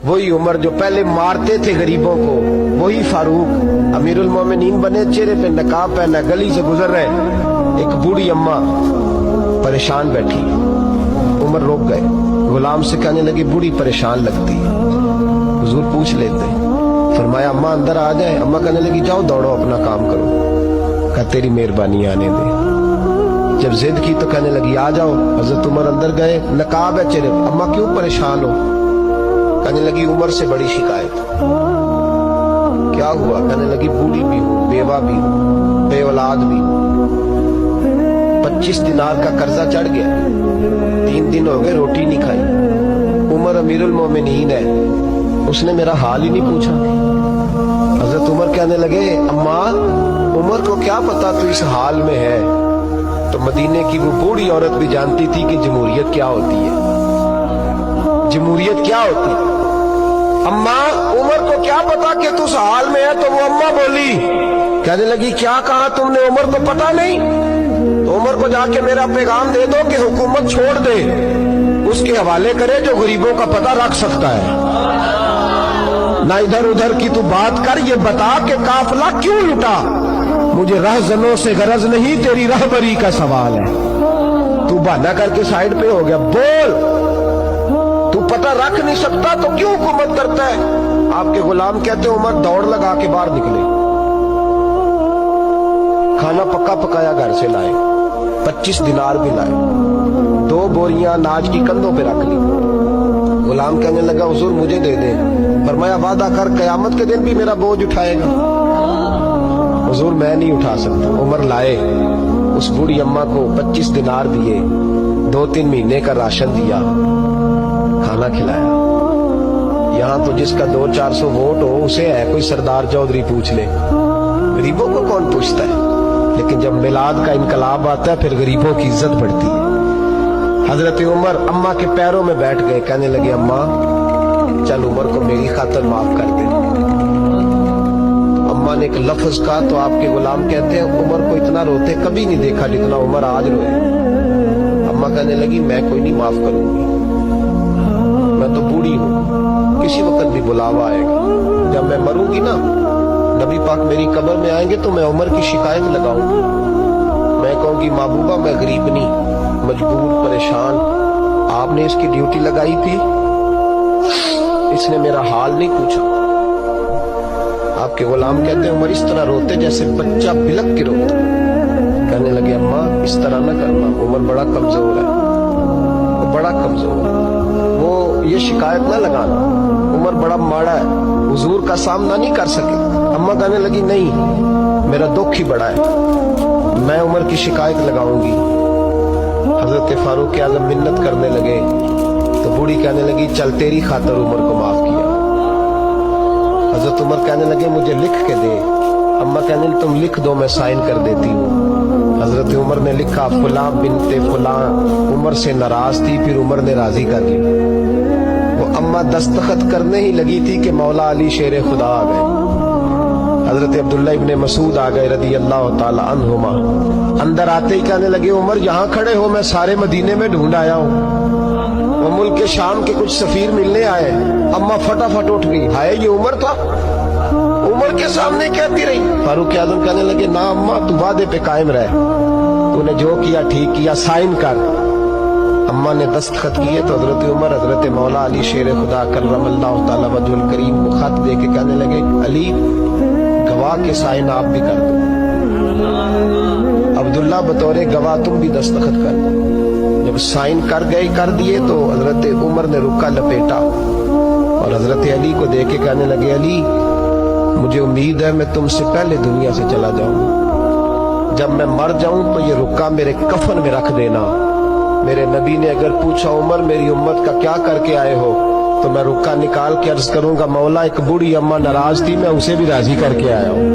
وہی عمر جو پہلے مارتے تھے غریبوں کو، وہی فاروق امیر المومنین بنے، چہرے پہ نقاب پہنا، گلی سے گزر رہے، ایک بوڑھی اماں پریشان بیٹھی، عمر روک گئے، غلام سے کہنے لگی بوڑھی پریشان لگتی ہے، حضور پوچھ لیتے، فرمایا اماں اندر آ جائے، اماں کہنے لگی جاؤ دوڑو اپنا کام کرو، کہا تیری مہربانی آنے دے، جب ضد کی تو کہنے لگی آ جاؤ، حضرت عمر اندر گئے، نقاب ہے چہرے، اماں کیوں پریشان ہو؟ کہنے لگی عمر سے بڑی شکایت۔ کیا ہوا؟ کہنے لگی بوڑھی بھی ہوں، بیوہ بھی ہوں، بے اولاد بھی ہوں، 25 دینار کا قرضہ چڑھ گیا، 3 دن ہو گئے روٹی نہیں کھائی، عمر امیر المومنین ہے، اس نے میرا حال ہی نہیں پوچھا۔ حضرت عمر کہنے لگے اماں عمر کو کیا پتا تو اس حال میں ہے؟ تو مدینے کی وہ بوڑھی عورت بھی جانتی تھی کہ جمہوریت کیا ہوتی ہے، جمہوریت کیا ہوتی ہے۔ اماں عمر کو کیا پتا کہ تو اس حال میں ہے؟ تو وہ اماں بولی، کہنے لگی کیا کہا تم نے؟ عمر کو پتا نہیں؟ تو عمر کو جا کے میرا پیغام دے دو کہ حکومت چھوڑ دے، اس کے حوالے کرے جو غریبوں کا پتہ رکھ سکتا ہے، نہ ادھر ادھر کی تو بات کر، یہ بتا کہ قافلہ کیوں لٹا؟ مجھے رہزنوں سے غرض نہیں، تیری رہبری کا سوال ہے۔ تو بہانہ کر کے سائیڈ پہ ہو گیا، بول، تو پتہ رکھ نہیں سکتا تو کیوں حکومت کرتا ہے؟ آپ کے غلام کہتے عمر دوڑ لگا کے باہر نکلے، کھانا پکا پکایا گھر سے لائے، 25 دینار بھی لائے، 2 بوریاں اناج کی کندھوں پہ رکھ لی۔ غلام کہنے لگا حضور مجھے دے دیں، فرمایا وعدہ کر قیامت کے دن بھی میرا بوجھ اٹھائے گا؟ حضور میں نہیں اٹھا سکتا۔ عمر لائے، اس بوڑھی اماں کو 25 دینار دیے، 2-3 مہینے کا راشن دیا، کھانا کھلایا۔ یہاں تو جس کا 200-400 ووٹ ہو اسے ہے کوئی سردار چودھری پوچھ لے، غریبوں کو کون پوچھتا ہے؟ لیکن جب میلاد کا انقلاب آتا ہے پھر غریبوں کی عزت بڑھتی ہے۔ حضرت عمر اماں کے پیروں میں بیٹھ گئے، کہنے لگے اماں چل عمر کو میری خاطر معاف کر دے۔ اماں نے ایک لفظ کہا تو آپ کے غلام کہتے ہیں عمر کو اتنا روتے کبھی نہیں دیکھا جتنا عمر آج روئے۔ اماں کہنے لگی میں کوئی نہیں معاف کروں گی، میں تو بوڑھی ہوں، کسی وقت بھی بلاوا آئے گا، جب میں مروں گی نا نبی پاک میری قبر میں آئیں گے تو میں عمر کی شکایت لگاؤں گی، میں کہوں گی محبوبہ میں غریب نہیں، مجبور پریشان، آپ نے اس کی ڈیوٹی لگائی تھی، اس نے میرا حال نہیں پوچھا۔ آپ کے غلام کہتے ہیں عمر اس طرح روتے جیسے بچہ بلک کے روتا۔ کہنے لگے اماں اس طرح نہ کرنا، عمر بڑا کمزور ہے، وہ بڑا کمزور ہے، وہ یہ شکایت نہ لگانا، عمر بڑا ماڑا ہے، حضور کا سامنا نہیں کر سکے۔ اماں کہنے لگی نہیں میرا دکھ ہی بڑا ہے، میں عمر کی شکایت لگاؤں گی۔ حضرت فاروق اعظم منت کرنے لگے تو بوڑھی کہنے لگی چل تیری خاطر عمر کو معاف کیا۔ حضرت عمر کہنے لگے مجھے لکھ کے دے، اماں کہنے لگی تم لکھ دو میں سائن کر دیتی ہوں۔ حضرت عمر نے لکھا فلاں بنت فلاں عمر سے ناراض تھی، پھر عمر نے راضی کر لی۔ وہ اماں دستخط کرنے ہی لگی تھی کہ مولا علی شیر خدا آ گئے، حضرت عبداللہ ابن مسعود آ گئے رضی اللہ تعالی عنہما۔ اندر آتے ہی کہنے لگے عمر یہاں کھڑے ہو، میں سارے مدینے میں ڈھونڈ آیا ہوں، وہ ملک شام کے کچھ سفیر ملنے آئے۔ اماں فٹافٹ اٹھ گئی، ہائے یہ عمر تھا، عمر کے سامنے کہتی رہی۔ فاروق اعظم کہنے لگے نا اماں تو وعدے پہ قائم رہے، تو نے جو کیا ٹھیک کیا، سائن کر۔ اماں نے دستخط کیے تو حضرت عمر حضرت مولا علی شیر خدا کرم اللہ تعالی وجہ الکریم کو خط دے کے کہنے لگے علی گواہ کے سائن آپ بھی کر دو، عبداللہ بطور گواہ تم بھی دستخط کر دو۔ جب سائن کر دیے تو حضرت عمر نے رکا لپیٹا اور حضرت علی کو دے کے کہنے لگے علی مجھے امید ہے میں تم سے پہلے دنیا سے چلا جاؤں، جب میں مر جاؤں تو یہ رکا میرے کفن میں رکھ دینا۔ میرے نبی نے اگر پوچھا عمر میری امت کا کیا کر کے آئے ہو تو میں رکا نکال کے عرض کروں گا مولا ایک بوڑھی اماں ناراض تھی، میں اسے بھی راضی کر کے آیا ہوں۔